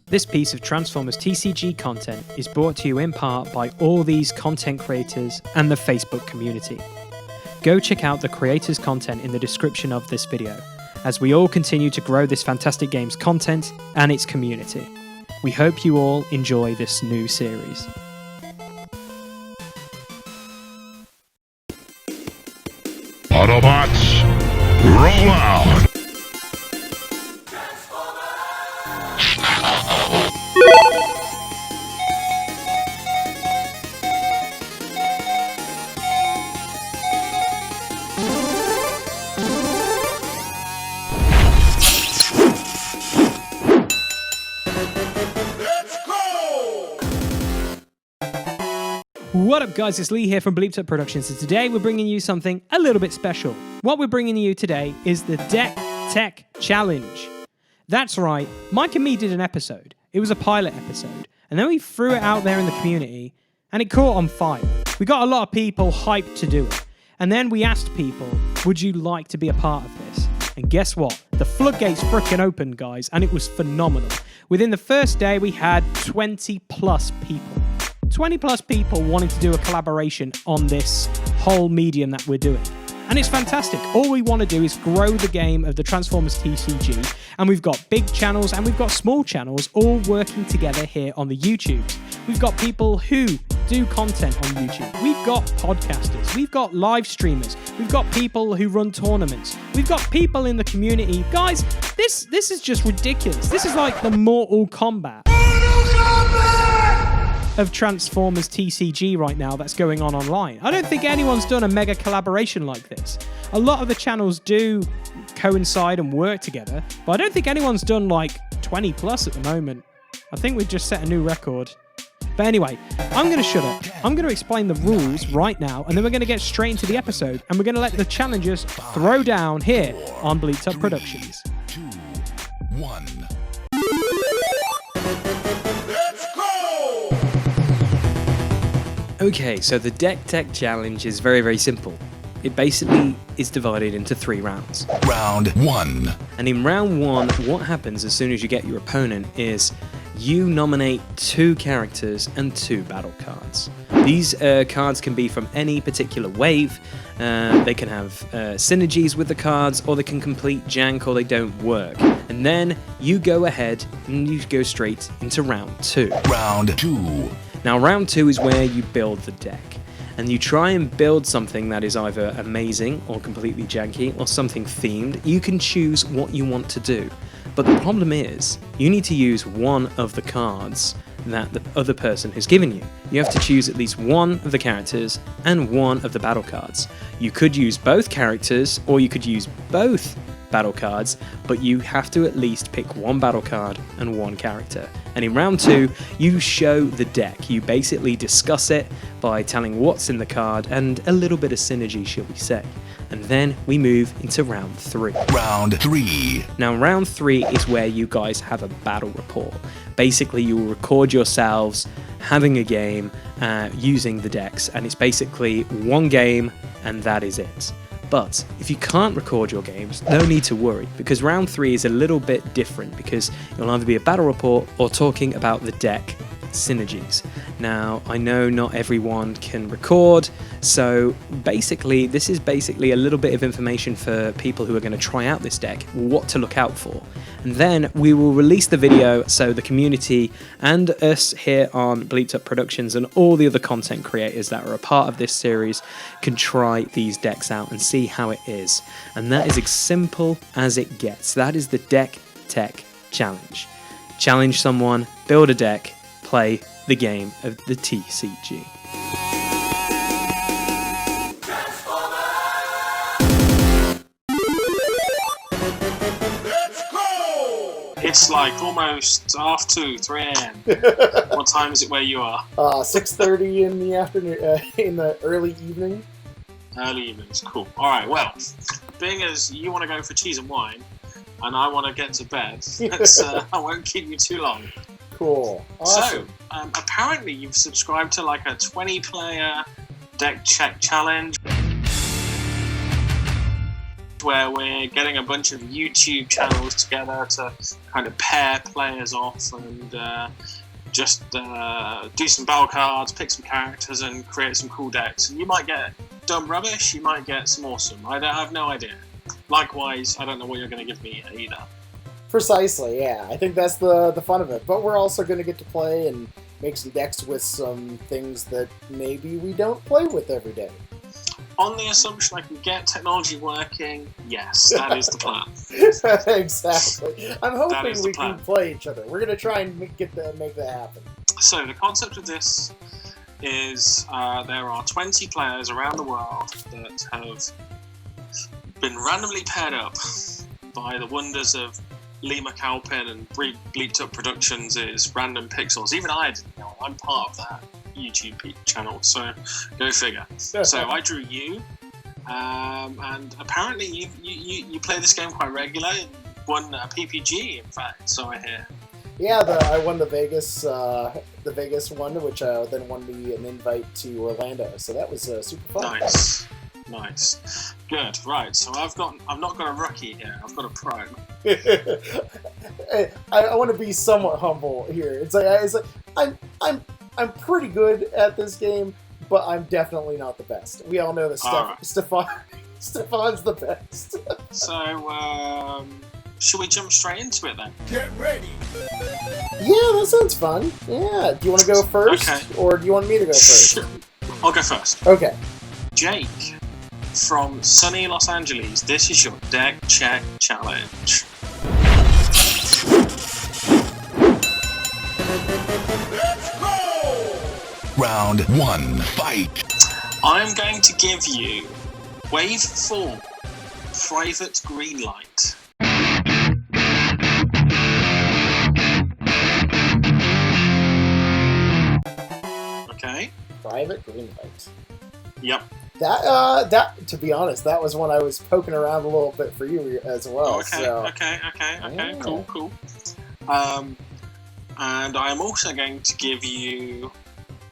This piece of Transformers TCG content is brought to you in part by all these content creators and the Facebook community. Go check out the creators' content in the description of this video, as we all continue to grow this fantastic game's content and its community. We hope you all enjoy this new series. Autobots, roll out! What up guys, it's Lee here from Bleeped Up Productions, and today we're bringing you something a little bit special. What we're bringing you today is the Deck Tech Challenge. That's right, Mike and me did an episode. It was a pilot episode, and then we threw it out there in the community, and it caught on fire. We got a lot of people hyped to do it, and then we asked people, would you like to be a part of this? And guess what? The floodgates frickin' opened, guys, and it was phenomenal. Within the first day, we had 20 plus people. 20 plus people wanting to do a collaboration on this whole medium that we're doing. And it's fantastic. All we want to do is grow the game of the Transformers TCG, and we've got big channels and we've got small channels all working together here on the YouTube. We've got people who do content on YouTube. We've got podcasters. We've got live streamers. We've got people who run tournaments. We've got people in the community. Guys, this is just ridiculous. This is like the Mortal Kombat of Transformers TCG right now that's going on online. I don't think anyone's done a mega collaboration like this. A lot of the channels do coincide and work together, but I don't think anyone's done like 20 plus at the moment. I think we've just set a new record. But anyway, I'm going to shut up. I'm going to explain the rules right now, and then we're going to get straight into the episode, and we're going to let the challengers throw down here on Bleeped Up Productions. 3, 2, 1. Okay, so the Deck Tech Challenge is very, very simple. It basically is divided into 3 rounds. Round 1. And in round 1, what happens as soon as you get your opponent is you nominate 2 characters and 2 battle cards. These cards can be from any particular wave. They can have synergies with the cards, or they can complete jank, or they don't work. And then you go ahead and you go straight into round 2. Round 2. Now, round 2 is where you build the deck, and you try and build something that is either amazing or completely janky or something themed. You can choose what you want to do, but the problem is you need to use one of the cards that the other person has given you. You have to choose at least one of the characters and one of the battle cards. You could use both characters, or you could use both battle cards, but you have to at least pick one battle card and one character. And in round 2, you show the deck. You basically discuss it by telling what's in the card and a little bit of synergy, shall we say. And then we move into round 3. Round 3. Now, round 3 is where you guys have a battle report. Basically, you will record yourselves having a game using the decks, and it's basically one game, and that is it. But if you can't record your games, no need to worry, because round 3 is a little bit different, because it'll either be a battle report or talking about the deck synergies. Now, I know not everyone can record, so basically this is basically a little bit of information for people who are going to try out this deck, what to look out for. And then we will release the video so the community and us here on Bleeped Up Productions and all the other content creators that are a part of this series can try these decks out and see how it is. And that is as simple as it gets. That is the Deck Tech Challenge. Challenge someone, build a deck, play the game of the TCG. It's like almost half 2, 3 a.m. What time is it where you are? 6:30 in the afternoon, in the early evening. Early evenings, cool. All right, well, being as you want to go for cheese and wine, and I want to get to bed, I won't keep you too long. Cool. Awesome. So, apparently you've subscribed to like a 20-player deck check challenge where we're getting a bunch of YouTube channels together to kind of pair players off and just do some battle cards, pick some characters, and create some cool decks. And you might get dumb rubbish, you might get some awesome. I have no idea. Likewise, I don't know what you're going to give me either. Precisely, yeah. I think that's the fun of it. But we're also going to get to play and make some decks with some things that maybe we don't play with every day. On the assumption I can get technology working, yes, that is the plan. Exactly. I'm hoping we can play each other. We're going to try and make that happen. So the concept of this is there are 20 players around the world that have been randomly paired up by the wonders of Lee McAlpin and Bleeped Up Productions' Random Pixels. Even I didn't know. I'm part of that YouTube channel, so go figure. So I drew you, and apparently you play this game quite regularly. Won a PPG, in fact, so I hear. Yeah, I won the Vegas one, which then won me an invite to Orlando. So that was super fun. Nice, good. Right, so I've not got a rookie here. I've got a pro. I want to be somewhat humble here. It's like I'm pretty good at this game, but I'm definitely not the best. We all know that Stefan's the best. So, should we jump straight into it then? Get ready! Yeah, that sounds fun. Yeah. Do you want to go first? Okay. Or do you want me to go first? I'll go first. Okay. Jake, from sunny Los Angeles, this is your deck check challenge. Let's go! Round 1, fight. I'm going to give you Wave 4, Private Greenlight. Okay. Private Greenlight. Yep. That to be honest, that was one I was poking around a little bit for you as well. Okay. So. Okay. Yeah. Cool. And I am also going to give you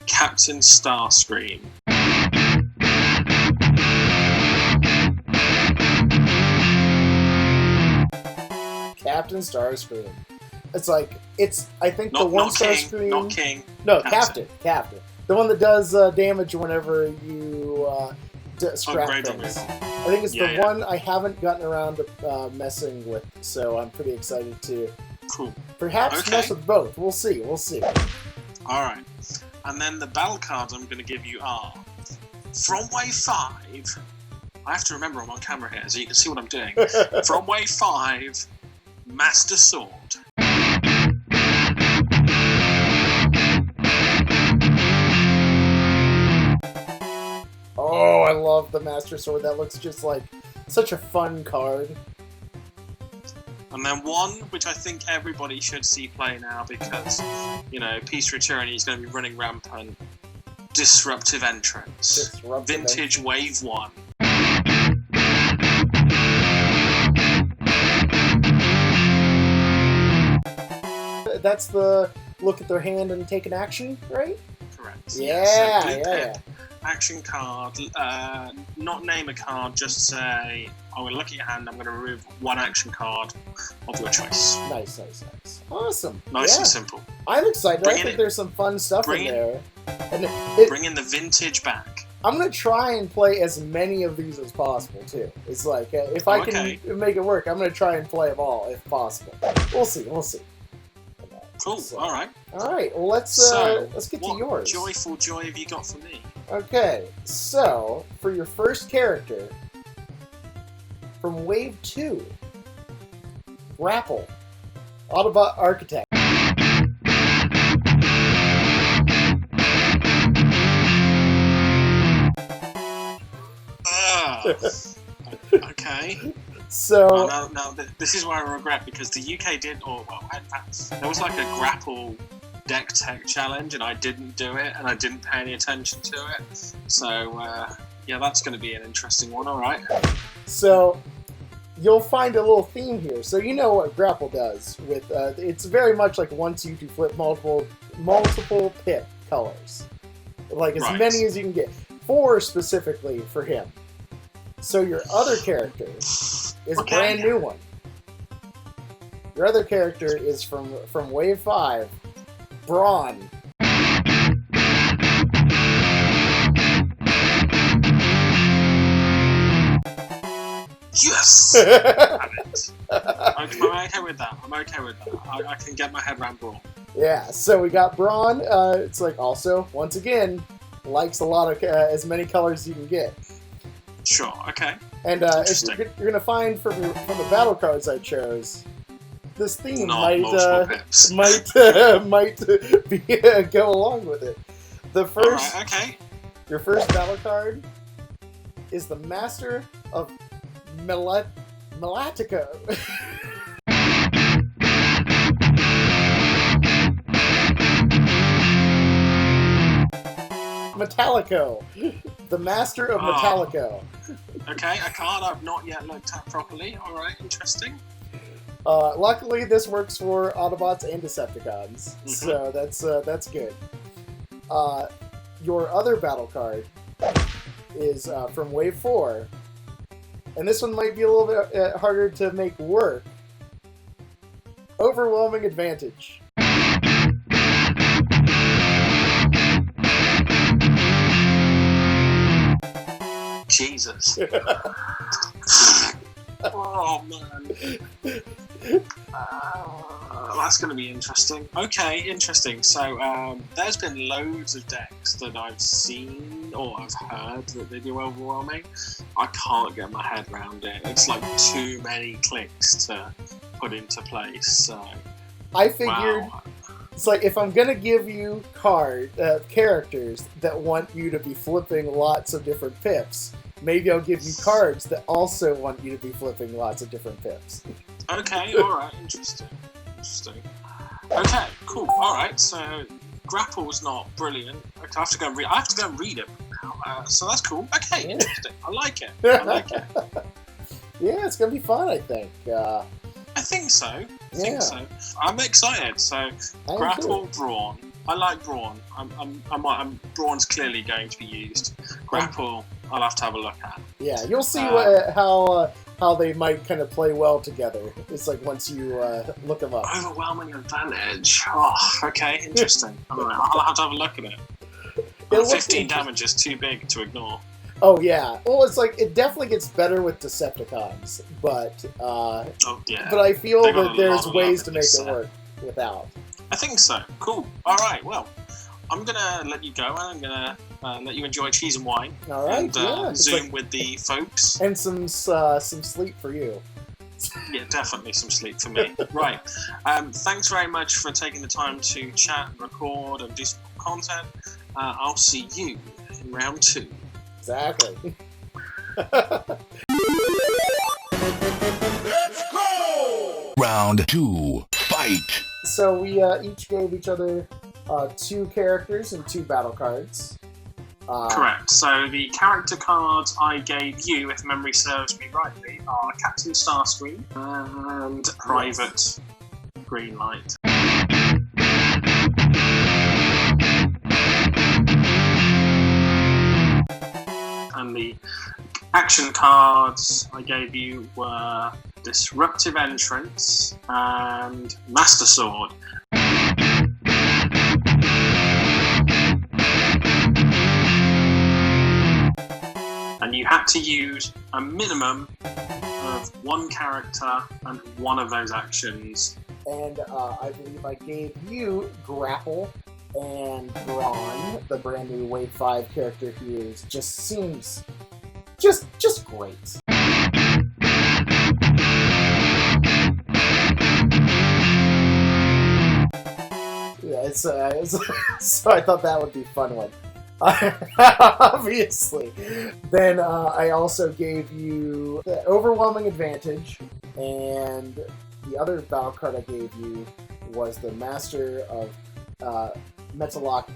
Captain Starscream. Captain Starscream. I think the one Starscream. Not King. No, Captain. The one that does damage whenever you scrap things. I think it's the one I haven't gotten around to messing with, so I'm pretty excited to perhaps mess with both. We'll see. Alright. And then the battle cards I'm going to give you are from Wave 5. I have to remember I'm on camera here so you can see what I'm doing. From Wave 5, Master Sword. Oh, I love the Master Sword. That looks just like such a fun card. And then one, which I think everybody should see play now because, Peace Return is going to be running rampant. Disruptive Entrance. Vintage Wave 1. That's the look at their hand and take an action, right? Correct. Yeah. Action card, not name a card, just say, I'm going to look at your hand, I'm going to remove one action card of your choice. Nice. Awesome. Nice and simple. I'm excited. I think there's some fun stuff in there. Bring in the vintage back. I'm going to try and play as many of these as possible, too. It's like, if I can make it work, I'm going to try and play them all, if possible. We'll see. Cool, alright. Alright, well, let's get to yours. What joyful joy have you got for me? Okay, so, for your first character, from Wave 2, Grapple, Autobot Architect. Okay. So now, this is where I regret because the UK did, there was like a Grapple deck tech challenge and I didn't do it and I didn't pay any attention to it. So that's going to be an interesting one. All right. So you'll find a little theme here. So you know what Grapple does with it's very much like wants you to flip multiple pip colors, like as many as you can get. 4 specifically for him. So your other character is a brand new one. Your other character is from Wave 5, Brawn. Yes! Have it. I'm okay with that. I can get my head around Brawn. Yeah, so we got Brawn. It's like also, once again, likes a lot of as many colors as you can get. Sure, okay. And you're going to find from the battle cards I chose, this theme might be go along with it. The first, your first battle card is the Master of Melatico. Metallico, the Master of Metallico. Okay, a card I've not yet looked at properly. All right, interesting. Luckily, this works for Autobots and Decepticons, so that's good. Your other battle card is from Wave 4, and this one might be a little bit harder to make work. Overwhelming Advantage. Jesus. Oh, man. That's going to be interesting. Okay, interesting. So, there's been loads of decks that I've seen or I've heard that they do overwhelming. I can't get my head around it. It's like too many clicks to put into place. So, I figured it's like if I'm going to give you characters that want you to be flipping lots of different pips, maybe I'll give you cards that also want you to be flipping lots of different pips. Okay, alright, interesting. Okay, cool. Alright, so Grapple's not brilliant. I have to go and read it now. So that's cool. Okay, interesting. I like it. Yeah, it's going to be fun, I think. I think so. I'm excited. So, Grapple, Brawn. I like Brawn. Brawn's clearly going to be used. Grapple, I'll have to have a look at. Yeah, you'll see how they might kind of play well together. It's like once you look them up. Overwhelming Advantage. Oh, okay, interesting. I'll have to have a look at it. 15 damage is too big to ignore. Oh yeah. Well, it's like it definitely gets better with Decepticons, but but I feel that there's ways to make it work without. I think so. Cool. All right. Well, I'm gonna let you go, and I'm gonna let you enjoy cheese and wine. All right. And Zoom with the folks. And some sleep for you. Yeah, definitely some sleep for me. Right. Thanks very much for taking the time to chat and record and do some content. I'll see you in round 2. Exactly. Let's go! Round 2, fight! So we each gave each other 2 characters and 2 battle cards. Correct. So the character cards I gave you, if memory serves me rightly, are Captain Starscream and Private Greenlight. And the action cards I gave you were Disruptive Entrance and Master Sword. And you had to use a minimum of 1 character and 1 of those actions. And I believe I gave you Grapple and Brawn, the brand new Wave 5 character who seems just great. Yeah, so I thought that would be a fun one. Obviously. Then I also gave you the Overwhelming Advantage, and the other battle card I gave you was the Master of Metalloc.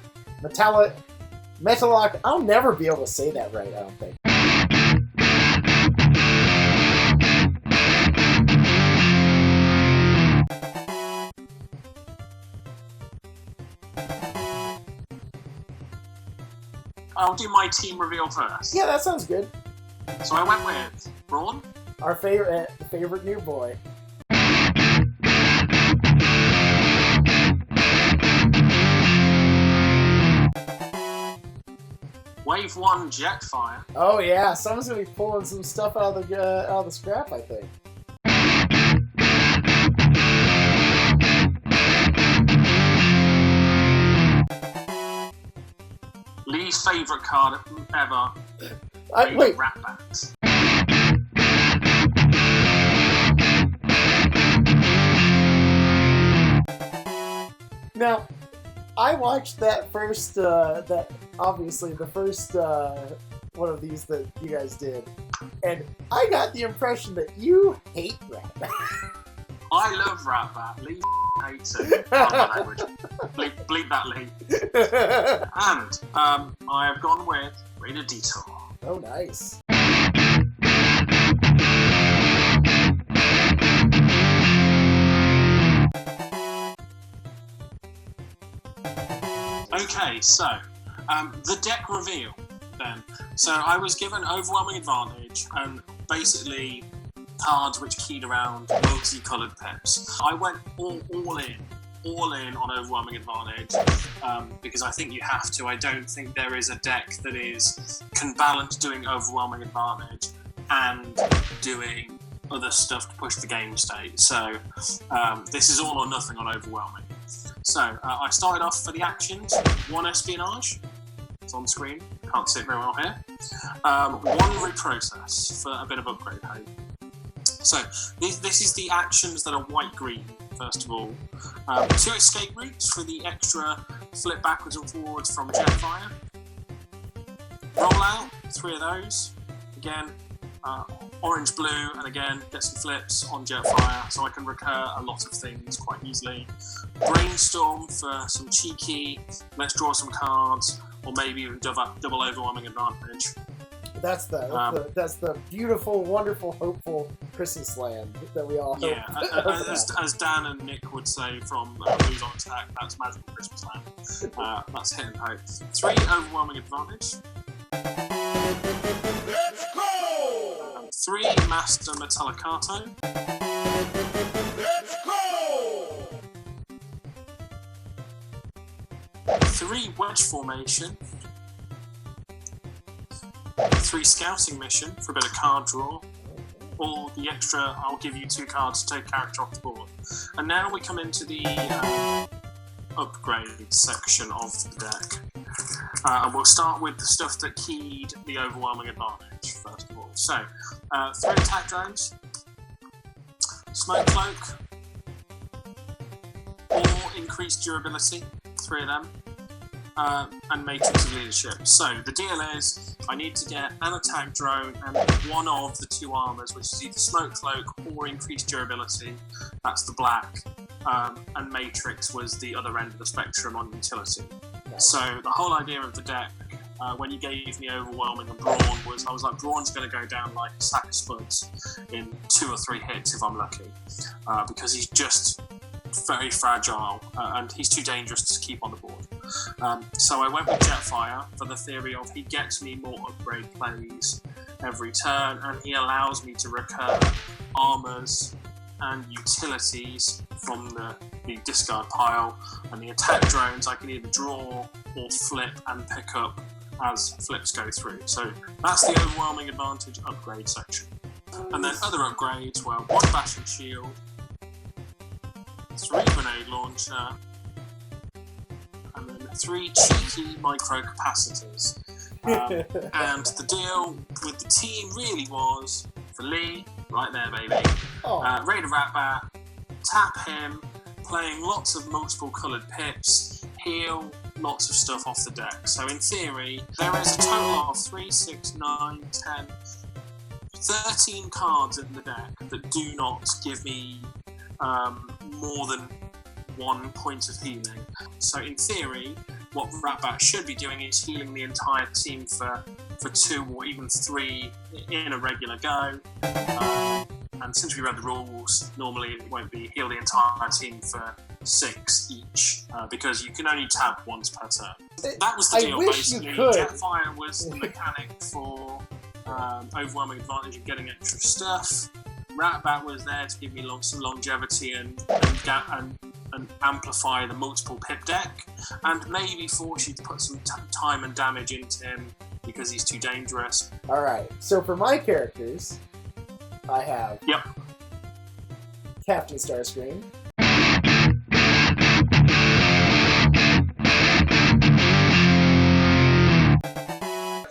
I'll never be able to say that right, I don't think. I'll do my team reveal first. Yeah, that sounds good. So I went with Braun, Our favorite new boy. Wave 1 Jetfire, Oh yeah, someone's gonna be pulling some stuff out of the scrap, I think. Lee's favourite card ever, Wait, Ratbats. now I watched that first, obviously the first one of these that you guys did, and I got the impression that you hate Rat. I love Ratbat. Lee hates it. Pardon my language. Bleep that, Lee. And I have gone with Raider Detour. Oh, nice. Okay, so the deck reveal then. So I was given overwhelming advantage and basically cards which keyed around multicoloured pips. I went all in on overwhelming advantage because I think you have to. I don't think there is a deck that can balance doing overwhelming advantage and doing other stuff to push the game state. So this is all or nothing on overwhelming. So I started off for the actions. 1 espionage. It's on screen. Can't see it very well here. 1 reprocess for a bit of upgrade hope. So this is the actions that are white-green, first of all. 2 escape routes for the extra flip backwards and forwards from Jetfire. Roll out, 3 of those. Again, orange, blue, and again, get some flips on Jetfire, so I can recur a lot of things quite easily. Brainstorm for some cheeky, let's draw some cards, or maybe even double overwhelming advantage. That's the beautiful, wonderful, hopeful Christmas land that we all hope. Yeah, as Dan and Nick would say from Blues on Attack, that's magical Christmas land. That's hit and hope. 3 overwhelming advantage. Let's go! 3 Master Metallicato. Let's go! 3 Wedge Formation. 3 Scouting Mission for a bit of card draw. Or the extra, I'll give you 2 cards to take character off the board. And now we come into the upgrade section of the deck. And we'll start with the stuff that keyed the overwhelming advantage, first of all. So, 3 attack drones, Smoke Cloak, or increased durability, 3 of them, and Matrix of Leadership. So, the deal is, I need to get an attack drone and 1 of the 2 armors, which is either Smoke Cloak or increased durability. That's the black. And Matrix was the other end of the spectrum on utility. So the whole idea of the deck, when you gave me overwhelming and Brawn, I was like, Brawn's going to go down like a sack of spuds in 2 or 3 hits if I'm lucky, because he's just very fragile and he's too dangerous to keep on the board. So I went with Jetfire for the theory of he gets me more upgrade plays every turn and he allows me to recur armors and utilities from the discard pile, and the attack drones I can either draw or flip and pick up as flips go through. So that's the overwhelming advantage upgrade section. And then other upgrades were 1 bashing shield, 3 grenade launcher, and then 3 cheeky micro capacitors. And the deal with the team really was, for Lee, right there baby, Raider Ratbat, tap him, playing lots of multiple coloured pips, heal lots of stuff off the deck. So in theory, there is a total of 3, 6, 9, 10, 13 cards in the deck that do not give me more than 1 point of healing. So in theory, what Ratbat should be doing is healing the entire team for 2 or even 3 in a regular go. And since we read the rules, normally it won't be heal the entire team for 6 each, because you can only tap once per turn. That was the deal, basically. Jetfire was the mechanic for overwhelming advantage of getting extra stuff. Ratbat was there to give me some longevity and amplify the multiple pip deck, and maybe force you to put some time and damage into him because he's too dangerous. Alright, so for my characters, I have Captain Starscream.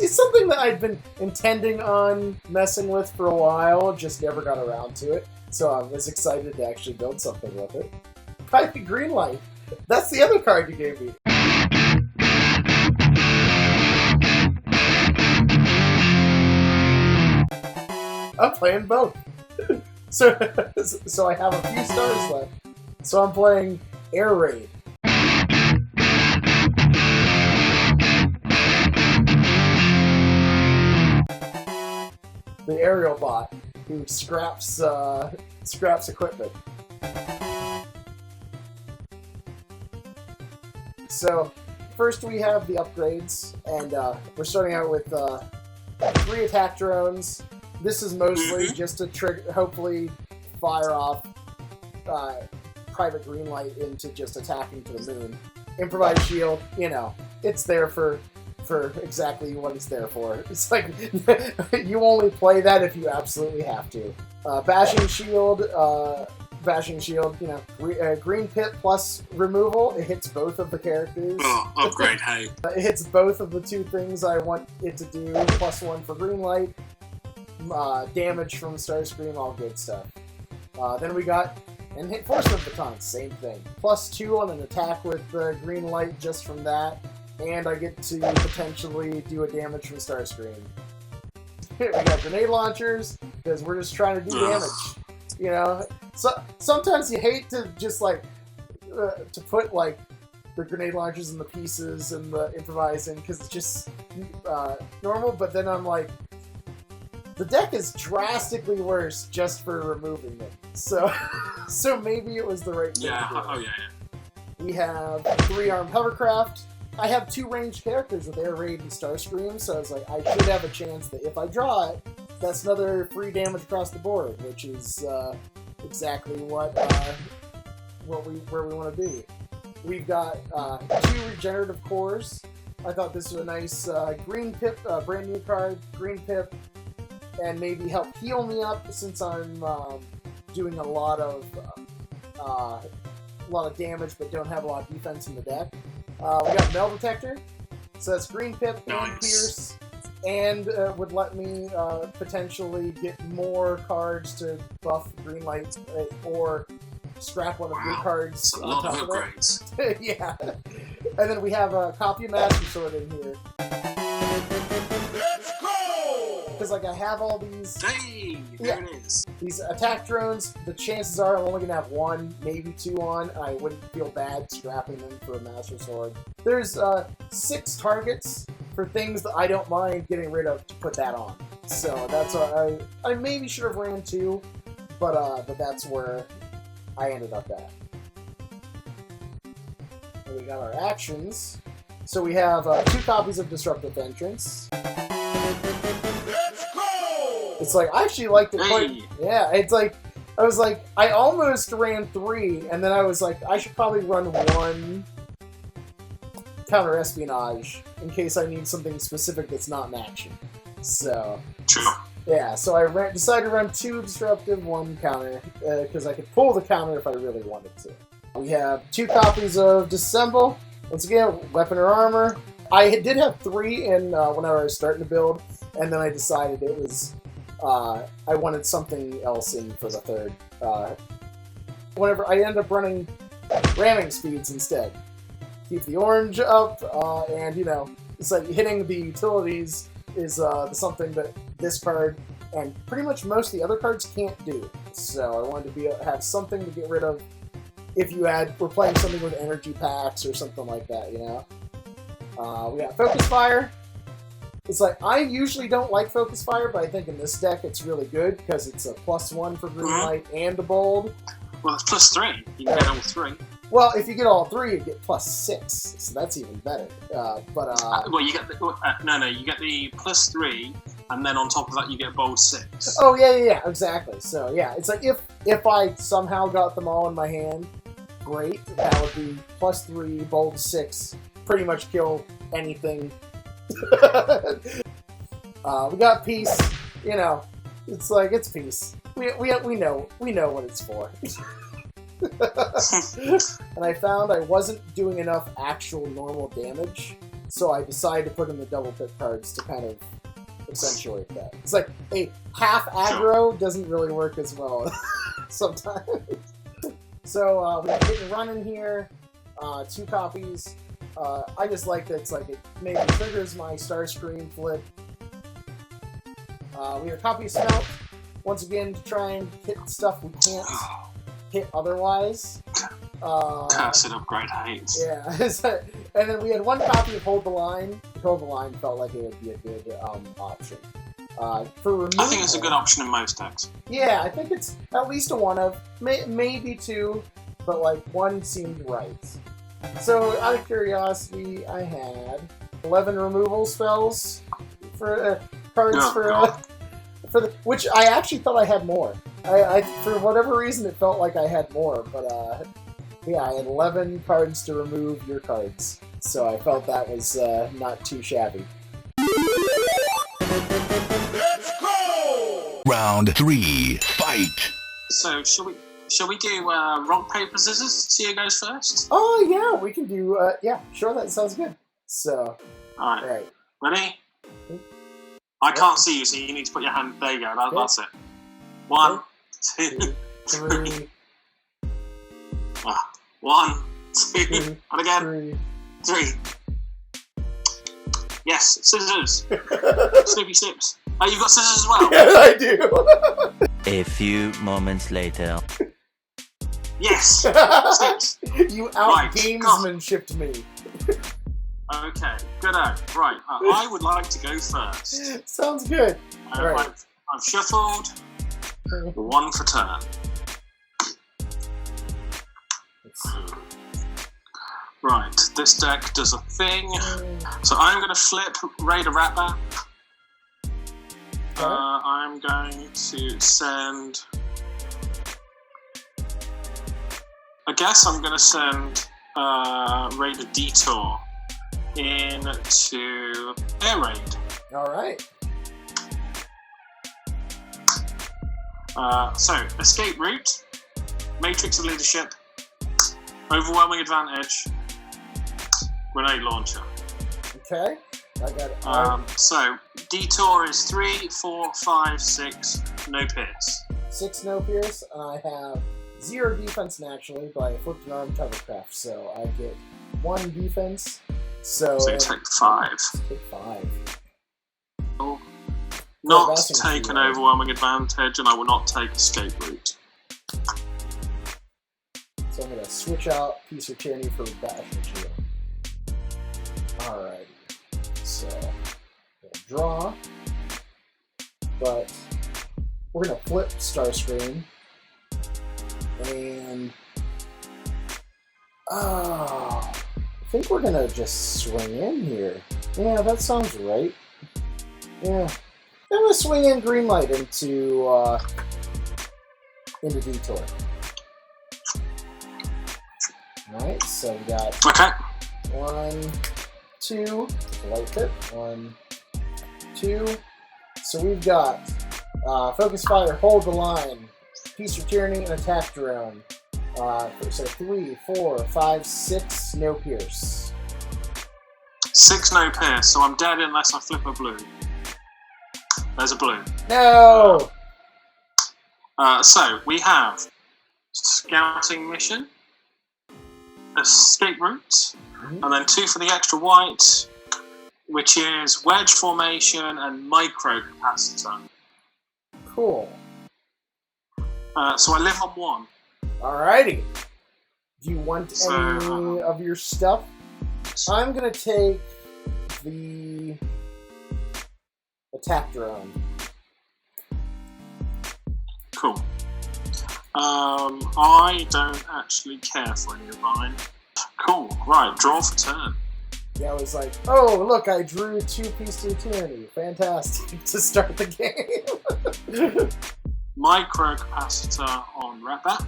It's something that I'd been intending on messing with for a while, just never got around to it. So I was excited to actually build something with it. Private Greenlight. That's the other card you gave me. I'm playing both. So I have a few stars left. So I'm playing Air Raid. The aerial bot who scraps equipment. So first we have the upgrades, and we're starting out with 3 attack drones. This is mostly just to hopefully fire off Private Greenlight into just attacking to the moon. Improvised shield, it's there for exactly what it's there for. It's like, you only play that if you absolutely have to. Bashing shield, green pit plus removal. It hits both of the characters. Oh, upgrade, hey. It hits both of the 2 things I want it to do. +1 for Greenlight. Damage from Starscream, all good stuff. Then we got Enforcement Baton, same thing. +2 on an attack with Greenlight just from that. And I get to potentially do a damage from Starscream. We got grenade launchers, because we're just trying to do damage. So sometimes you hate to just to put the grenade launchers and the pieces and the improvising, because it's just normal. But then I'm like, the deck is drastically worse just for removing them. So maybe it was the right thing to do. Oh yeah. We have 3 armed hovercraft. I have 2 ranged characters with Air Raid and Starscream, so I was like, I should have a chance that if I draw it, that's another free damage across the board, which is exactly where we want to be. We've got 2 regenerative cores. I thought this was a nice green pip, brand new card, green pip, and maybe help heal me up since I'm doing a lot of damage but don't have a lot of defense in the deck. We got Metal Detector, so that's green pip and pierce, and would let me potentially get more cards to buff Greenlight or scrap one of your cards on top of that. Yeah. And then we have a copy of Master Sword in here. Let's go! Because I have all these. Hey, there it is. These attack drones, the chances are I'm only going to have 1, maybe 2 on. I wouldn't feel bad scrapping them for a Master Sword. There's 6 targets for things that I don't mind getting rid of to put that on. So that's I maybe should have ran 2, but that's where I ended up at. And we got our actions. So we have 2 copies of Disruptive Entrance. It's like, I actually liked it quite... Yeah, it's like, I was like, I almost ran 3, and then I was like, I should probably run 1 counter-espionage in case I need something specific that's not an action. So... True. Yeah, so I decided to run 2 disruptive, 1 counter, because I could pull the counter if I really wanted to. We have 2 copies of Dissemble. Once again, weapon or armor. I did have 3 in whenever I was starting to build, and then I decided it was... I wanted something else in for the 3rd. Whenever I end up running ramming speeds instead. Keep the orange up, and it's like hitting the utilities is something that this card and pretty much most of the other cards can't do. So I wanted to have something to get rid of if we're playing something with energy packs or something like that, We got Focus Fire. It's like, I usually don't like Focus Fire, but I think in this deck it's really good because it's a +1 for green light and a bold. Well, it's +3. You can get all 3. Well, if you get all 3, you get +6, so that's even better. Well, you get the you get the +3, and then on top of that you get bold 6. Oh yeah, exactly. So yeah, it's like if I somehow got them all in my hand, great. That would be +3, bold 6, pretty much kill anything. We got peace. You know, it's like it's peace. We know what it's for. And I found I wasn't doing enough actual normal damage, so I decided to put in the double pit cards to kind of accentuate that. It's like a half aggro doesn't really work as well sometimes. So we got hit and run in here, 2 copies. I just like that it's like it maybe triggers my Starscream flip. We have a copy of Smelt, once again to try and hit stuff we can't hit otherwise. Cursed upgrade hate. Yeah, and then we had 1 copy of Hold the Line. Hold the Line felt like it would be a good option. For removal, I think it's a good option in most decks. Yeah, I think it's at least a 1 of, maybe 2, but like 1 seemed right. So out of curiosity, I had 11 removal spells for cards for the which I actually thought I had more. I for whatever reason it felt like I had more, but yeah, I had 11 cards to remove your cards, so I felt that was not too shabby. Let's go! Round 3, fight! So shall we do rock paper scissors? See who goes first. Oh yeah, we can do. Yeah, sure, that sounds good. So, all right. Ready? I can't see you, so you need to put your hand. There you go. That's it. 1, 2, 3. 1, 2, and again. 3. Yes, scissors. Snoopy Snips. Oh, you've got scissors as well? Yes, I do. A few moments later. Yes. Snips. You out-gamesmanshiped me. Okay, good. Right, I would like to go first. Sounds good. Right. I've shuffled 1 for turn. Let's see. Right, this deck does a thing. So I'm going to flip Raider Ratbat. I'm going to send... I guess I'm going to send Raider Detour into Air Raid. Alright. So, Escape Route, Matrix of Leadership, Overwhelming Advantage, Grenade Launcher. Okay. I got it. So, Detour is 3, 4, 5, 6, no pierce. 6 no pierce, and I have 0 defense naturally, but I flipped an armed hovercraft, so I get 1 defense. So you take 5. Take 5. Not take an overwhelming advantage, and I will not take escape route. So I'm going to switch out Peace or Tyranny for Bash and Shield. Alrighty. So, draw. But we're going to flip Starscream. And... I think we're gonna just swing in here. Yeah, that sounds right. Yeah. I'm gonna swing in green light into Detour. Alright, so we got 1, 2, light hit. 1, 2. So we've got Focus Fire, Hold the Line, Peace or Tyranny, and Attack Drone. So 3, 4, 5, 6, no pierce. 6 no pierce, so I'm dead unless I flip a blue. There's a blue. No! So we have Scouting Mission, Escape Route, and then 2 for the extra white, which is Wedge Formation and Micro Capacitor. Cool. So I live on 1. Alrighty. Do you want any of your stuff? I'm gonna take the attack drone. Cool. I don't actually care for any of mine. Cool. Right, draw for turn. Yeah, I was like, oh, look, I drew 2 Piece to Eternity. Fantastic to start the game. Microcapacitor on Repper.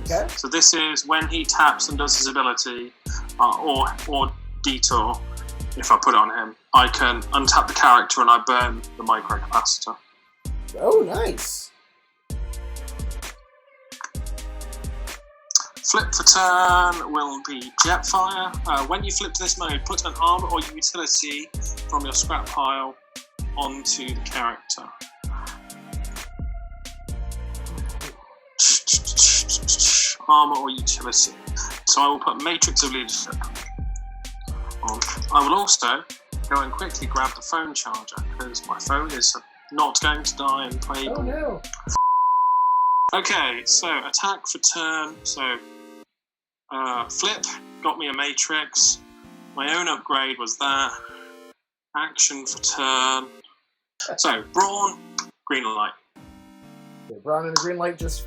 Okay. So this is when he taps and does his ability, or Detour, if I put it on him, I can untap the character and I burn the microcapacitor. Oh, nice. Flip for turn will be Jetfire. When you flip to this mode, put an armor or utility from your scrap pile onto the character. Armor or utility. So I will put Matrix of Leadership on. I will also go and quickly grab the phone charger because my phone is not going to die and play. Oh no. Okay, so attack for turn. So flip got me a Matrix. My own upgrade was that. Action for turn. So Brawn, green light. Okay, brown and green light, just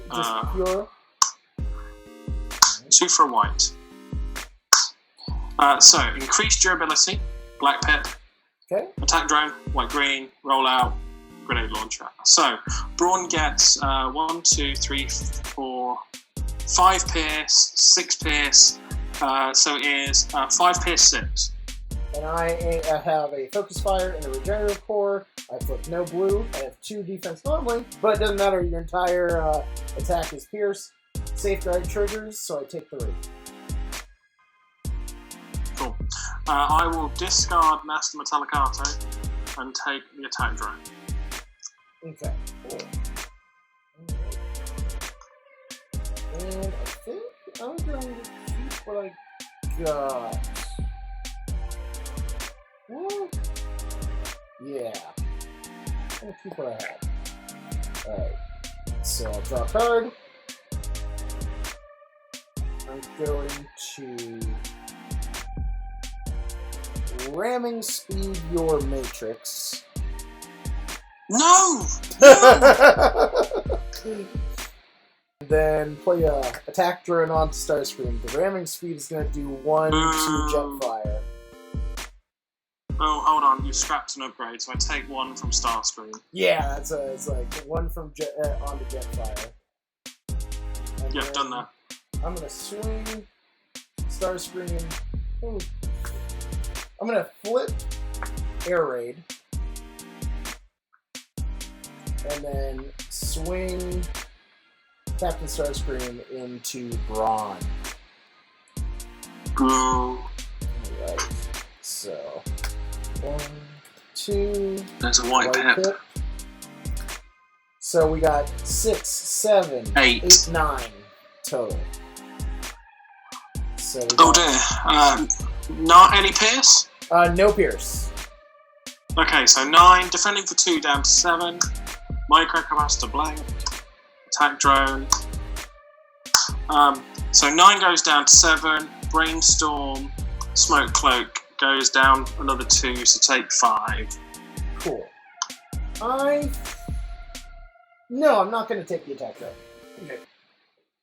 pure. 2 for a white. So increased durability, black pip. Okay. Attack drone, white green, roll out, grenade launcher. So Brawn gets 1, 2, 3, 4, 5 pierce, 6 pierce. So it is 5 pierce 6. And I have a focus fire and a regenerative core. I flip no blue. I have 2 defense normally, but it doesn't matter. Your entire attack is pierce. Safeguard triggers, so I take 3. Cool. I will discard Master Metallicato and take the attack drone. Okay. Cool. And I think I'm going to keep what I got. What? Yeah. I'm going to keep what I have. Alright. So I'll draw a card. I'm going to ramming speed your Matrix. No! Then play a attack drone onto Starscream. The ramming speed is going to do 1 to Jetfire. Oh, hold on. You scrapped an upgrade, so I take 1 from Starscream. Yeah, it's like 1 from onto Jetfire. And Yep, done that. I'm going to swing Starscream. Ooh. I'm going to flip Air Raid. And then swing Captain Starscream into Brawn. Go. Alright, so 1, 2. There's a white pip. So we got 6, 7, 8, 9 total. So oh dear. Not any pierce? No pierce. Okay, so 9, defending for 2 down to 7. Microcapacitor blank. Attack drone. So 9 goes down to 7. Brainstorm. Smoke cloak goes down another 2, so take 5. Cool. No, I'm not going to take the attack drone. Okay.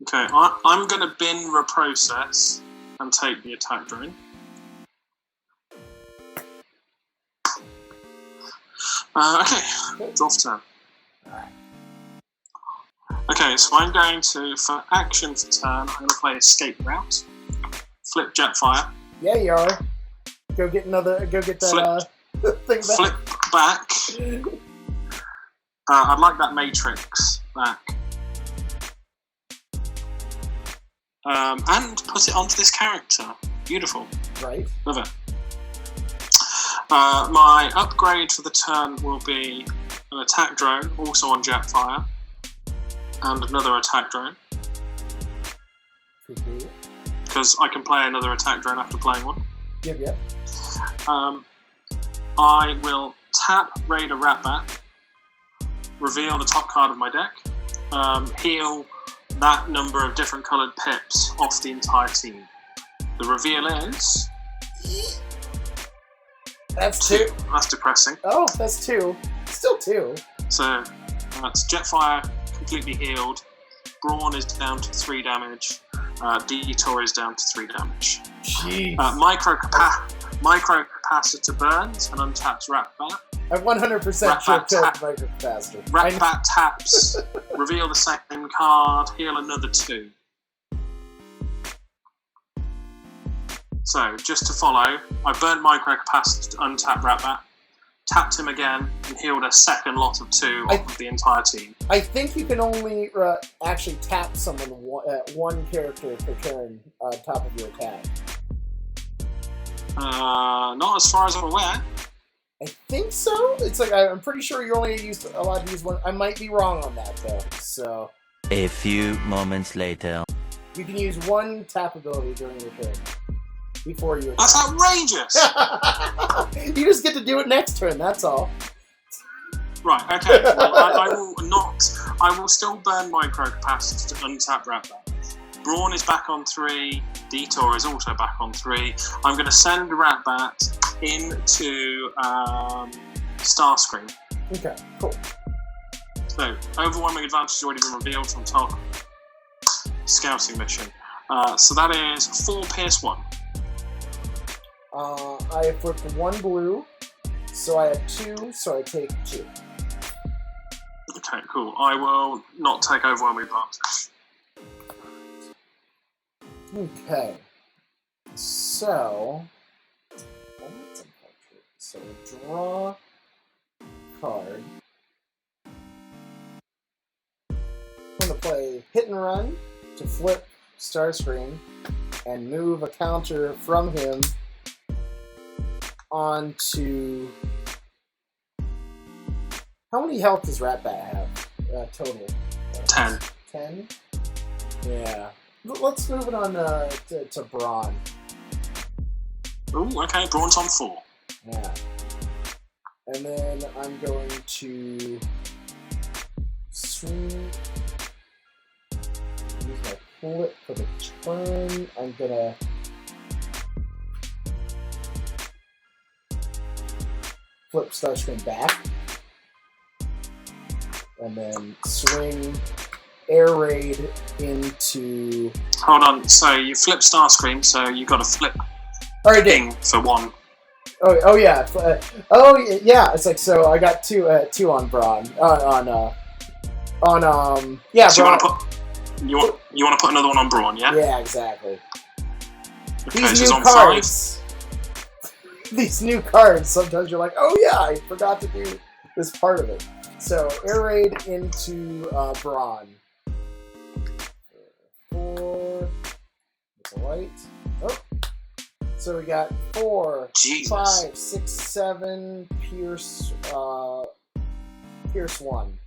Okay, I'm going to bin reprocess and take the attack drone. Okay, draw for turn. Alright. Okay, so I'm going to, for action for turn, I'm going to play Escape Route. Flip Jetfire. Yeah, you are. Go get that thing back. Flip back. I'd like that Matrix back. And put it onto this character. Beautiful. Right. Love it. My upgrade for the turn will be an attack drone, also on Jetfire, and another attack drone. Because I can play another attack drone after playing one. Yep. I will tap Raider Ratbat, reveal the top card of my deck, heal that number of different coloured pips off the entire team. The reveal is That's 2. That's depressing. Oh, that's 2. Still 2. So that's Jetfire completely healed. Brawn is down to 3 damage. Detour is down to 3 damage. Jeez. Microcapacitor burns and untaps Ratbat. I 100% sure killed Microcapacitor. Ratbat taps, reveal the second card, heal another 2. So, just to follow, I burnt Microcapacitor to untap Ratbat, tapped him again, and healed a second lot of 2 off of the entire team. I think you can only actually tap someone one character per turn on top of your attack. Not as far as I'm aware. I think so. It's like I'm pretty sure you're only allowed to use one. I might be wrong on that though. So A few moments later. you can use 1 tap ability during your turn before you attack. That's outrageous! You just get to do it next turn. That's all. Right, okay. Well, I will still burn Microcapacitor to untap Ratbat. Brawn is back on 3. Detour is also back on 3. I'm going to send Ratbat into Starscream. Okay, cool. So, overwhelming advantage has already been revealed from top. Scouting mission. So that is 4 Pierce 1. I have flipped 1 blue, so I have 2, so I take 2. Okay, cool. I will not take overwhelming advantage. Okay. So, so draw card. I'm going to play Hit and Run to flip Starscream and move a counter from him onto... How many health does Ratbat have total? 10. 10? Yeah. Let's move it on to Brawn. Ooh, okay, Brawn's on 4. Yeah. And then I'm going to swing. Use my flip for the turn. I'm gonna flip Starscream back. And then swing Air Raid into... Hold on, so you flip Starscream, so you got to flip Ding for 1. Oh yeah. Yeah. It's like, so I got 2 on Brawn. Yeah. So Brawn. you want to put another one on Brawn, yeah? Yeah, exactly. Okay, These so it's new on cards. These new cards. Sometimes you're like, oh yeah, I forgot to do this part of it. So Air Raid into Brawn. 4. Light. Oh. So we got 4, Jesus. 5, 6, 7. Pierce 1.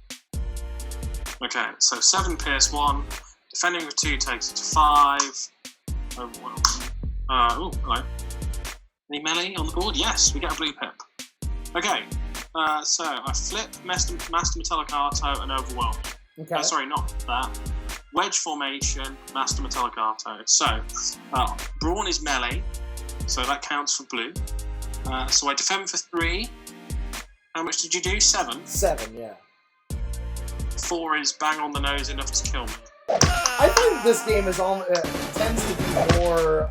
Okay, so 7 Pierce 1. Defending with 2 takes it to 5. Overwhelming. Oh, hello. Any melee on the board? Yes, we get a blue pip. Okay, so I flip Master Metallic Arto and Overwhelming. Okay. Sorry, not that. Wedge Formation, Master Metallic Arto. So, Brawn is melee, so that counts for blue. So I defend for 3. How much did you do? 7? 7, yeah. 4 is bang on the nose enough to kill me. I think this game is tends to be more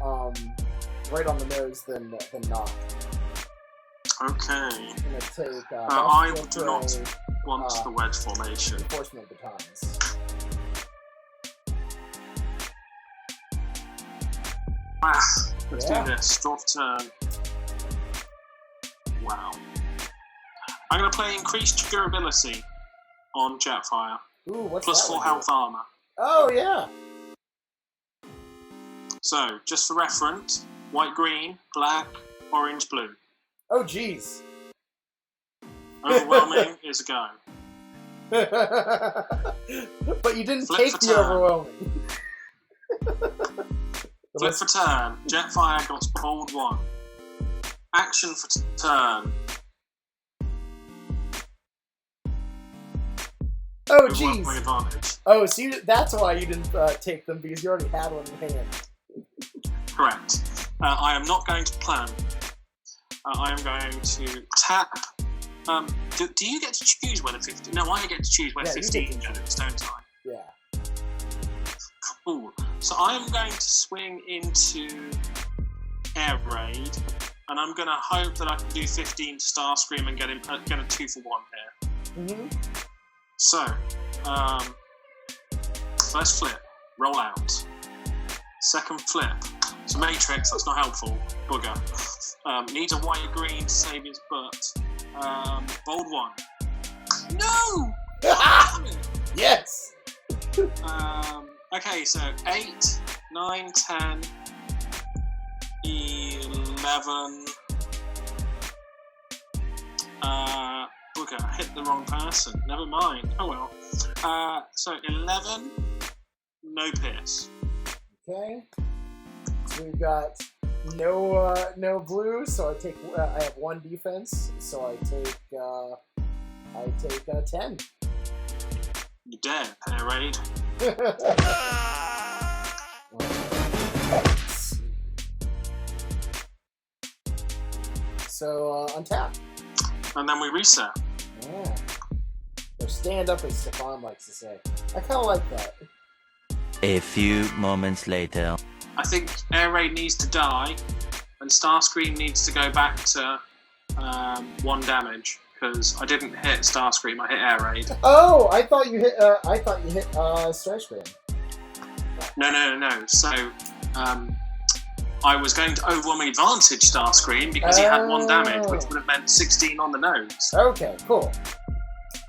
right on the nose than not. Okay. I'm gonna take. I do not want the wedge formation. Enforcement batons. Let's do this. Draw for turn. Wow. I'm going to play increased durability on Jetfire. Ooh, what's plus that 4 health armor. Oh yeah. So, just for reference, white, green, black, orange, blue. Oh jeez. Overwhelming is a go. But you didn't Flip take for the turn. overwhelming. Flip for turn. Jetfire got bold 1. Action for turn. Oh Overwhelming jeez. advantage. Oh, so that's why you didn't take them, because you already had one in hand. Correct. I am not going to plan. I am going to tap. Do you get to choose where the 15? No, I get to choose where 15 goes, don't I? Yeah. Cool. So I am going to swing into Air Raid, and I'm going to hope that I can do 15 to Starscream and get a 2-for-1 here. Mm-hmm. So, first flip, roll out. Second flip. So Matrix, that's not helpful. Bugger. Needs a white-green to save his butt. Bold 1. No! Yes! Okay, so 8, 9, 10, 11. Bugger, I hit the wrong person. Never mind. Oh well. So 11, no pierce. Okay. So we've got no blue, so I have 1 defense, so I take 10. You're dead, Air Raid. So untap. And then we reset. Yeah. Or stand up, as Stefan likes to say. I kind of like that. A few moments later. I think Air Raid needs to die, and Starscream needs to go back to 1 damage, because I didn't hit Starscream, I hit Air Raid. Oh, I thought you hit Starscream. No. So, I was going to overwhelming advantage Starscream because he had 1 damage, which would have meant 16 on the nose. Okay, cool.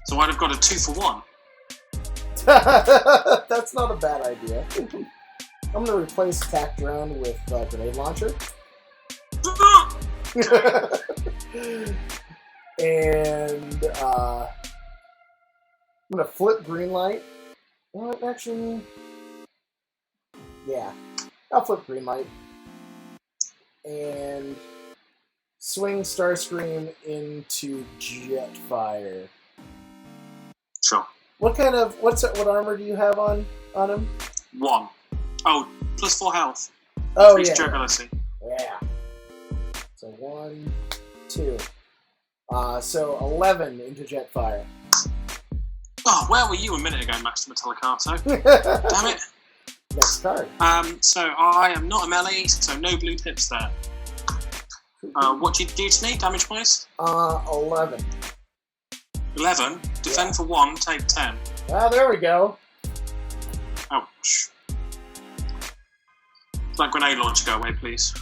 So I'd have got a 2-for-1. That's not a bad idea. I'm going to replace attack drone with grenade launcher. And I'm going to flip green light. Well, actually, yeah. I'll flip green light. And swing Starscream into Jetfire. Sure. What armor do you have on him? 1. Oh, plus 4 health. Oh, Increased yeah. durability. Yeah. So 1, 2. So 11 into Jetfire. Oh, where were you a minute ago, Master Metallicato? Damn it. Next card. So I am not a melee, so no blue pips there. What do you do to me, damage-wise? 11. 11. Defend for 1, take 10. Ah, there we go. Ouch. That grenade launcher go away, please.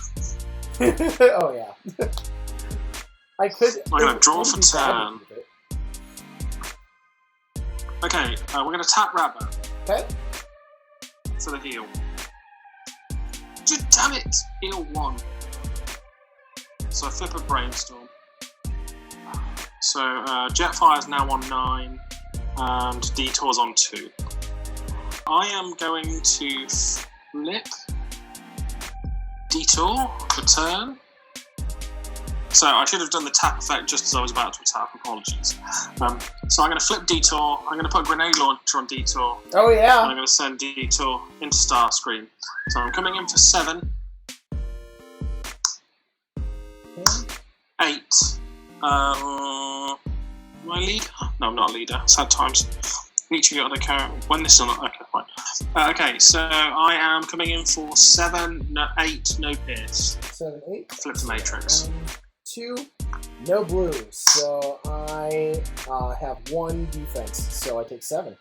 Oh, yeah. I could... I'm going to draw for turn. Okay, we're going to tap Rabbit. Okay. For the heal. Damn it! Heal 1. So I flip a Brainstorm. So Jetfire's now on 9, and Detour's on 2. I am going to flip Detour for turn. So I should have done the tap effect just as I was about to tap. Apologies. So I'm going to flip Detour. I'm going to put a grenade launcher on Detour. Oh, yeah. And I'm going to send Detour into Starscream. So I'm coming in for 7. 8. My leader? No, I'm not a leader. Sad times. Each of your other characters. When this is on. Okay, fine. Okay, so I am coming in for 7, 8, no pierce. 7, 8. Flip the Matrix. 2, no blue. So I have 1 defense. So I take 7.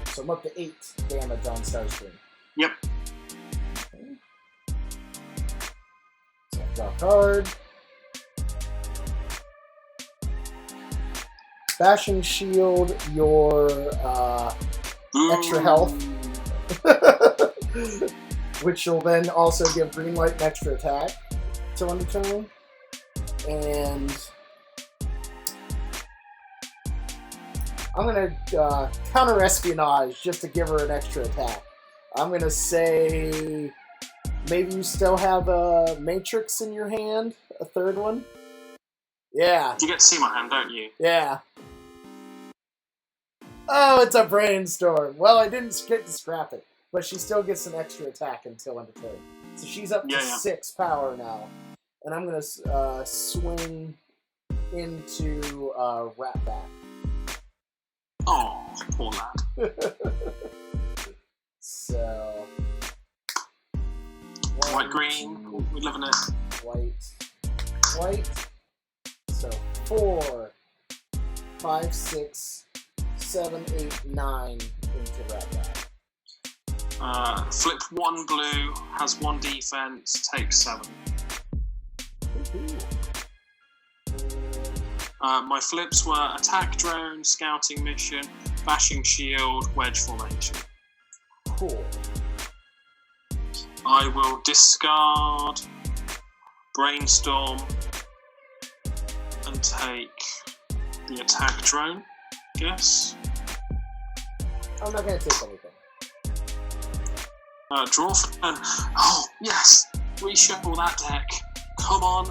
So I'm up to 8 damage on Starscream. Yep. Okay. So I draw a card. Bashing Shield your extra health. Which will then also give green light an extra attack to end the turn. And I'm going to counter espionage just to give her an extra attack. I'm going to say maybe you still have a Matrix in your hand, a 3rd one. Yeah. You get to see my hand, don't you? Yeah. Oh, it's a Brainstorm. Well, I didn't get to scrap it. but she still gets an extra attack until end of turn. So she's up to 6 power now. And I'm going to swing into Ratbat. Oh, poor lad. So... White, green, we're living it. White. So 4, 5, 6, 7, 8, 9 into Ratbat. Flip 1 blue, has 1 defense, takes 7. My flips were attack drone, scouting mission, bashing shield, wedge formation. Cool. I will discard brainstorm and take the attack drone, guess. I'm not going to take anything. Draw for turn. Oh, yes! Reshuffle that deck. Come on.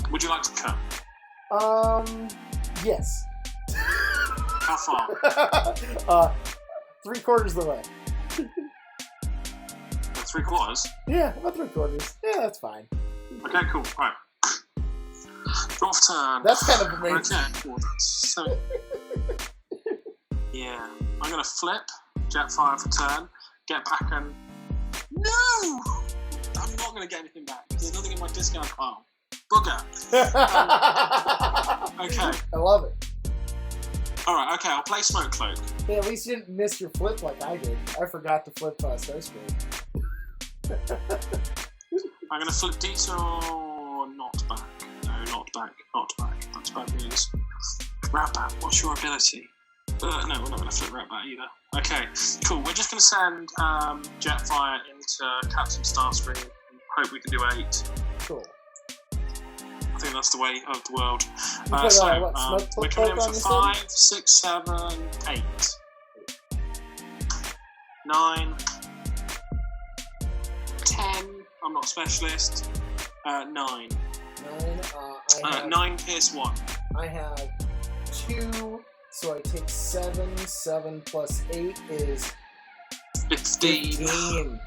Would you like to cut? Yes. How far? 3/4 of the way. 3/4? Yeah, about 3/4. Yeah, that's fine. Okay, cool. Right. Draw for turn. That's kind of amazing. Okay, cool. So, yeah. I'm going to flip, Jetfire for turn, get back and... No! I'm not going to get anything back. There's nothing in my discard pile. Bugger. Okay. I love it. Alright, okay, I'll play Smoke Cloak. Hey, at least you didn't miss your flip like I did. I forgot to flip Starscream. I'm going to flip Detour, not back. No, not back. That's bad news. Ratbat, what's your ability? No, we're not going to flip Ratbat either. Okay, cool. We're just going to send Jetfire into Captain Starscream and hope we can do 8. Cool. I think that's the way of the world. We're coming in for 5, 6, 7, 8. 9, 10. I'm not a specialist. 9. 9 pierce 1. I have 2, so I take 7. 7 plus 8 is 15.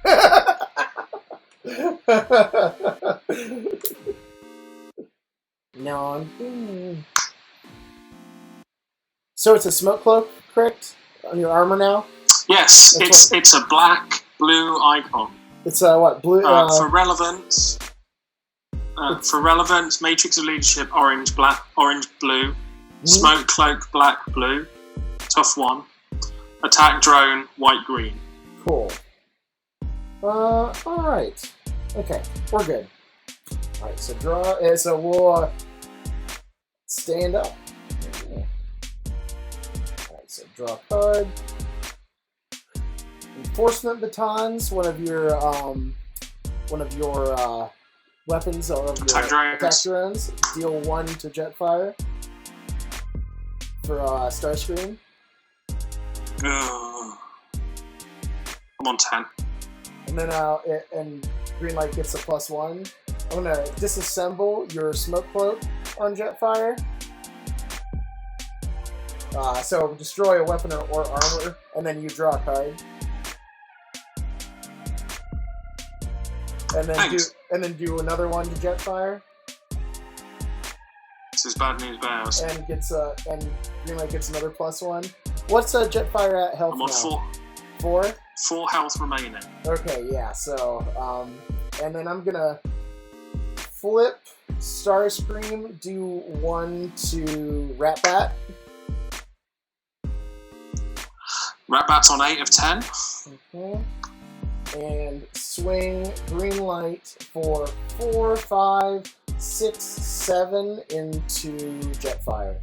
No. So it's a smoke cloak, correct? On your armor now? Yes, it's a black blue icon. It's what blue? For relevance. For relevance, Matrix of Leadership, orange, blue. Smoke cloak, black, blue. Tough 1. Attack drone, white, green. Cool. All right. Okay, we're good. All right, so draw. So we'll stand up. All right, so draw a card. Enforcement batons. One of your weapons or of your attack drones. Deal 1 to Jetfire for Starscream. I'm on 10. And then and green light gets a +1. I'm gonna disassemble your smoke cloak on Jetfire. So destroy a weapon or armor, and then you draw a card. And then do another one to Jetfire. This is bad news bears. And green light gets another +1. What's Jetfire at health now? I'm on 4. 4? 4 health remaining. Okay, yeah. So and then I'm gonna flip Starscream, do 1 to Ratbat. Ratbat's on 8 of 10. Okay. And swing green light for 4, 5, 6, 7 into Jetfire.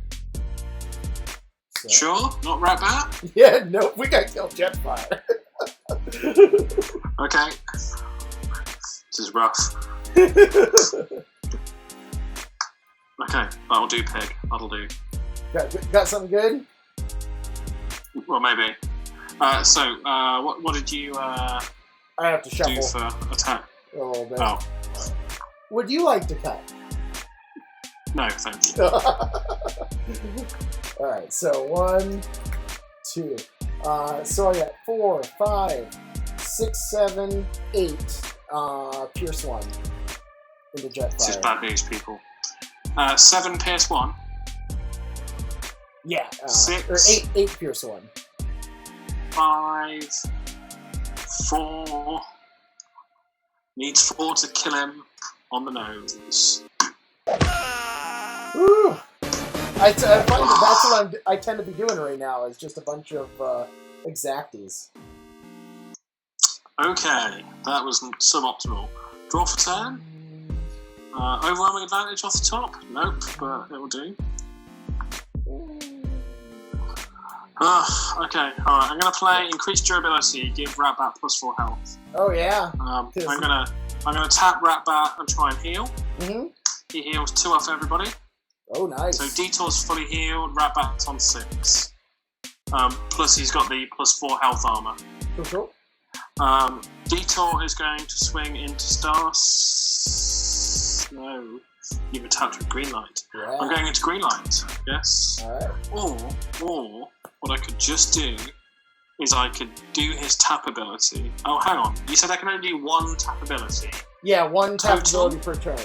So. Sure? Not Ratbat? Yeah, no, we gotta kill Jetfire. Okay. This is rough. Okay, that'll do, pig. That'll do. Got something good? Well, maybe. So, what did you I have to shuffle. do for attack? A little bit. Oh. Would you like to cut? No, thank you. Alright, so 1, 2. So I got 4, 5, 6, 7, 8. Pierce 1 into Jetfire. This is bad news, people. 7 Pierce 1. Yeah. 6. Or 8 Pierce 1. 5. 4. Needs 4 to kill him on the nose. Woo! I find that's what I tend to be doing right now, is just a bunch of exacties. Okay, that was suboptimal. Draw for turn. Overwhelming advantage off the top? Nope, but it'll do. Okay, alright. I'm gonna play increased durability, give Ratbat +4 health. Oh yeah. I'm gonna tap Ratbat and try and heal. Mm-hmm. He heals 2 off everybody. Oh nice. So Detour's fully healed, Ratbat's on 6. Plus he's got the +4 health armor. Cool. Detour is going to swing into No, you've attacked with green light. Yeah. I'm going into green light. Yes. Alright. Or what I could just do is I could do his tap ability. Oh, hang on. You said I can only do 1 tap ability. Yeah, 1 tap Total? ability per turn.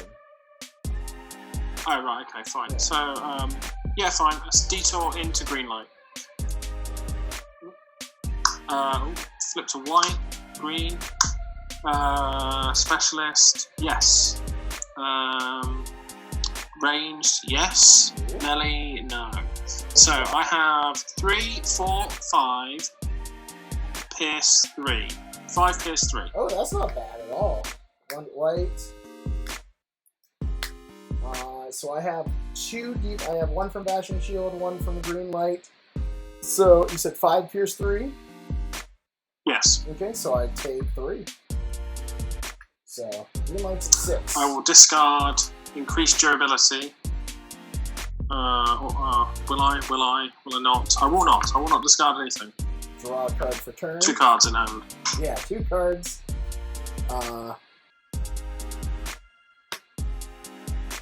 Oh, right, okay, fine. Yeah. So, yeah, fine. Let's Detour into green light. Flip to white, green. Specialist, yes. Ranged, yes. Melee, no. So I have 3, 4, 5, Pierce 3. 5 Pierce 3. Oh, that's not bad at all. 1 white. So I have 2 deep. I have 1 from Bashing Shield, 1 from Green Light. So you said 5 Pierce 3? Yes. Okay, so I take 3. So Green Light's at 6. I will discard increased durability. Will I not? I will not. I will not discard anything. Draw a card for turn. 2 cards in hand. Yeah, 2 cards.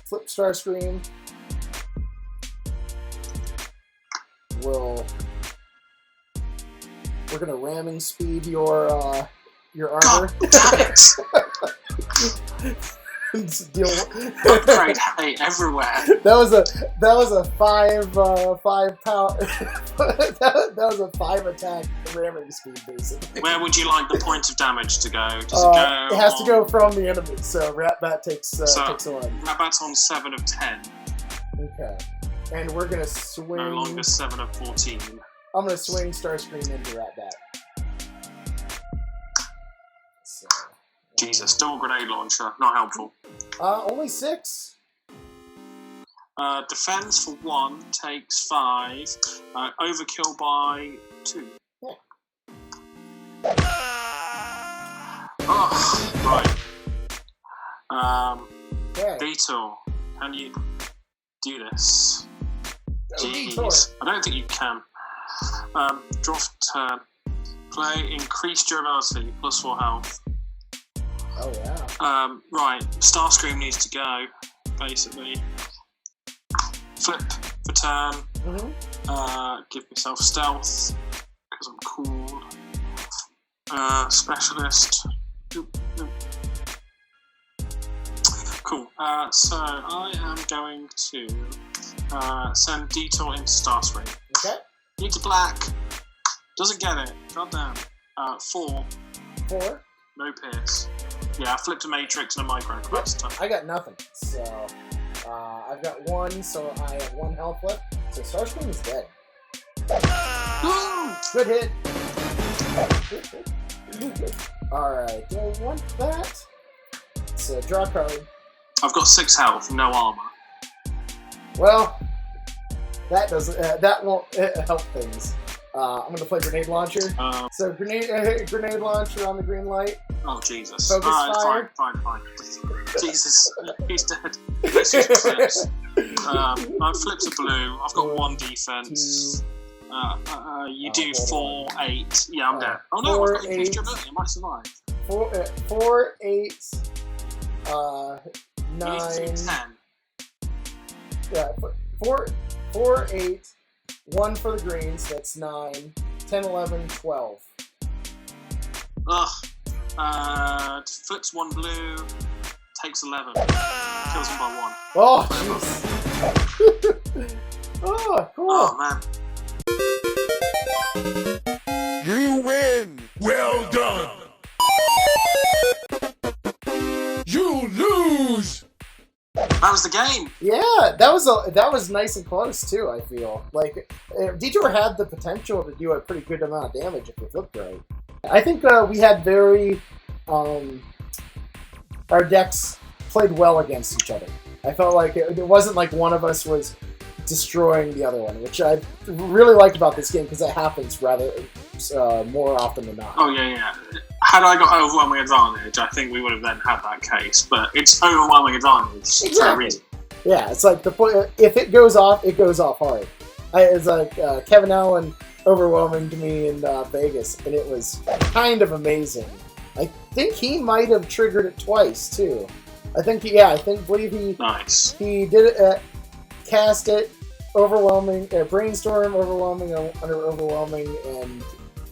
Flip Starscream. We're gonna ramming speed your armor. God damn it! Upgrade hate everywhere. That was a 5 power. that was a 5 attack ramming speed, basically. Where would you like the point of damage to go? Does it go? It has to go from the enemy. So Ratbat takes 1. Ratbat's on 7 of 10. Okay, and we're gonna swing. No longer 7 of 14. I'm gonna swing Starscream into Ratbat. So, Jesus, double grenade launcher, not helpful. Only 6. Defense for 1 takes 5. Overkill by 2. Yeah. Oh, right. Okay. Beetle, can you do this? Jeez. I don't think you can. Draw for turn. Play increased durability, +4 health. Oh yeah. Right, Starscream needs to go, basically. Flip for turn. Mm-hmm. Give myself stealth, because I'm cool. Specialist. Cool. So I am going to send Detour into Starscream. Okay. Needs a black. Doesn't get it. Goddamn. 4. 4. No Pierce. Yeah, I flipped a Matrix and a Micro Capacitor. I got nothing. So I've got 1, so I have 1 health left. So Starscream is dead. Good hit. Alright, do I want that? So draw a card. I've got 6 health, no armor. Well, that doesn't. That won't help things. I'm gonna play Grenade Launcher. So grenade launcher on the green light. Oh Jesus! Focus fire. Fine. Jesus, he's dead. Let's use flips. I flipped a blue. I've got 1 defense. You do 4, 8. Yeah, I'm dead. Oh no, 4, I've got increased durability. I might survive. 4, 8, 9. You need to do 10. Yeah, 4, 8. 1 for the greens, that's 9. 10 10, 11, 12. Ugh. Flips 1 blue, takes 11. Kills him by 1. Oh, jeez. Oh, cool. Oh, man. You win! Well done! You lose! That was the game. Yeah, that was nice and close too. I feel like Detour had the potential to do a pretty good amount of damage if it flipped right. I think we had very our decks played well against each other. I felt like it wasn't like one of us was destroying the other one, which I really liked about this game because it happens rather more often than not. Oh yeah. Had I got overwhelming advantage, I think we would have then had that case. But it's overwhelming advantage for a reason. Yeah, it's like the point. If it goes off, it goes off hard. It's like Kevin Allen overwhelming to me in Vegas, and it was kind of amazing. I think he might have triggered it twice too. Believe he Nice. He did it, cast it, overwhelming, brainstorm, overwhelming, under overwhelming, and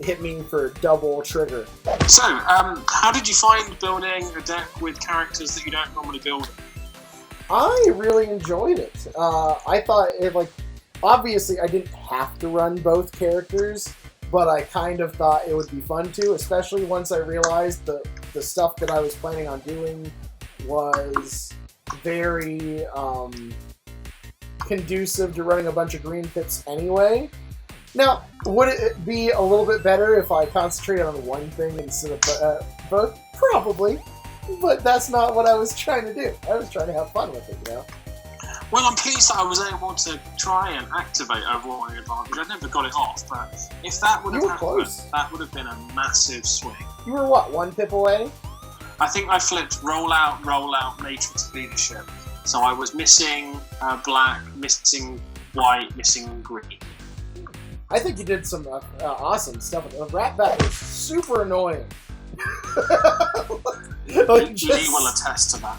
hit me for double trigger. So, how did you find building a deck with characters that you don't normally build? I really enjoyed it. I thought it, like, obviously I didn't have to run both characters, but I kind of thought it would be fun to, especially once I realized the stuff that I was planning on doing was very conducive to running a bunch of green pits anyway. Now, would it be a little bit better if I concentrated on one thing instead of both? Probably, but that's not what I was trying to do. I was trying to have fun with it, you know? Well, I'm pleased that I was able to try and activate overwhelming advantage. I never got it off, but if that would have happened, close. that would have been a massive swing. You were, what, one pip away? I think I flipped roll out, matrix leadership. So I was missing black, missing white, missing green. I think you did some awesome stuff. The Rat Bat was super annoying. Like, Lee will attest to that.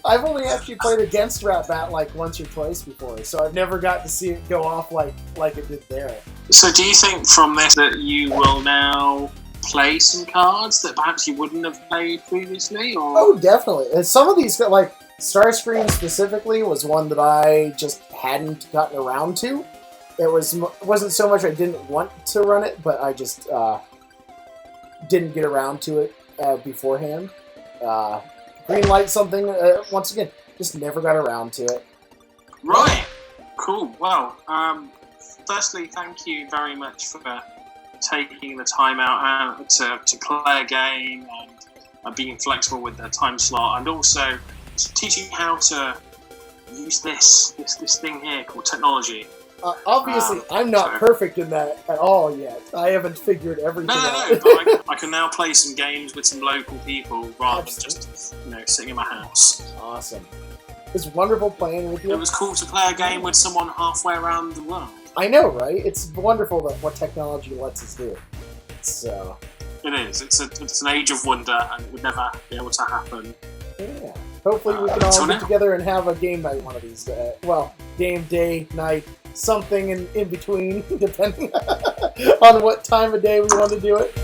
I've only actually played against Rat Bat like once or twice before, so I've never got to see it go off like it did there. So do you think from this that you will now play some cards that perhaps you wouldn't have played previously? Or? Oh, definitely. And some of these, like Starscream specifically, was one that I just hadn't gotten around to. It wasn't so much I didn't want to run it, but I just didn't get around to it beforehand. Green Light something, once again, just never got around to it. Right. Cool. Well, firstly, thank you very much for taking the time out to play a game and being flexible with the time slot, and also teaching how to use this thing here called technology. Obviously, I'm not perfect in that at all yet. I haven't figured everything out. No, but I can now play some games with some local people rather than just sitting in my house. Awesome. It's wonderful playing with you. It was cool to play a game with someone halfway around the world. I know, right? It's wonderful that what technology lets us do. So. It is. It's an age of wonder, and it would never be able to happen. Yeah. Hopefully we can all get together and have a game night one of these days. Well, game day, night, something in between, depending on what time of day we want to do it.